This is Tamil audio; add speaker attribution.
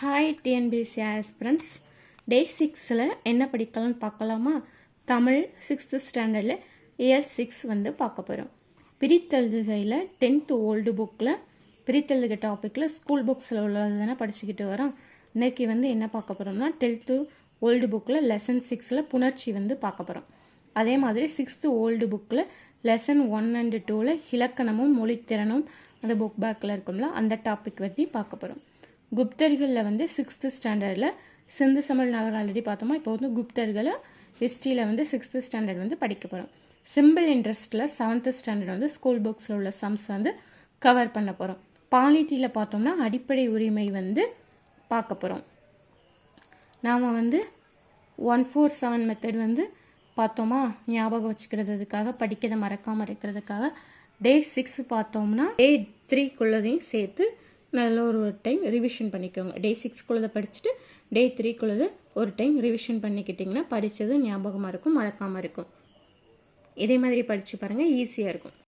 Speaker 1: Hi TNPSC aspirants. டே 6ல் என்ன படிக்கலாம்னு பார்க்கலாமா? தமிழ் 6th ஸ்டாண்டர்டில் இயர் 6 வந்து பார்க்க போகிறோம். பிரித்தெழுதுகையில் 10th ஓல்டு புக்கில் பிரித்தெழுதுக டாப்பிக்கில் ஸ்கூல் புக்ஸில் உள்ளது தானே படிச்சுக்கிட்டு வரோம். இன்றைக்கி வந்து என்ன பார்க்க போகிறோம்னா 10th ஓல்டு புக்கில் லெசன் 6ல் புணர்ச்சி வந்து பார்க்க போகிறோம். அதே மாதிரி 6th ஓல்டு புக்கில் லெசன் 1 and 2ல் இலக்கணமும் மொழித்திறனும் அந்த புக் பேக்கில் இருக்கும்ல அந்த டாபிக் பற்றி பார்க்க போகிறோம். குப்தர்களில் வந்து 6th ஸ்டாண்டர்டில் சிந்து சமல் நகர் ஆல்ரெடி பார்த்தோமா. இப்போ வந்து குப்தர்களை ஹிஸ்ட்ரியில் வந்து 6th ஸ்டாண்டர்ட் வந்து படிக்க போகிறோம். சிம்பிள் இன்ட்ரெஸ்ட்டில் 7th ஸ்டாண்டர்ட் வந்து ஸ்கூல் புக்ஸில் உள்ள சம்ஸ் வந்து கவர் பண்ண போகிறோம். பாலிட்டியில் பார்த்தோம்னா அடிப்படை உரிமை வந்து பார்க்க போகிறோம். நாம் வந்து 147 மெத்தட் வந்து பார்த்தோமா, ஞாபகம் வச்சுக்கிறதுக்காக படிக்கிறத மறக்காமல் இருக்கிறதுக்காக. டே 6 பார்த்தோம்னா டே 3க்குள்ளதையும் சேர்த்து நல்ல ஒரு டைம் ரிவிஷன் பண்ணிக்கோங்க. டே 6க்குள்ளதை படிச்சுட்டு டே 3க்குள்ளது ஒரு டைம் ரிவிஷன் பண்ணிக்கிட்டிங்கன்னா படித்தது ஞாபகமாக இருக்கும், மறக்காமல் இருக்கும். இதே மாதிரி படித்து பாருங்கள், ஈஸியாக இருக்கும்.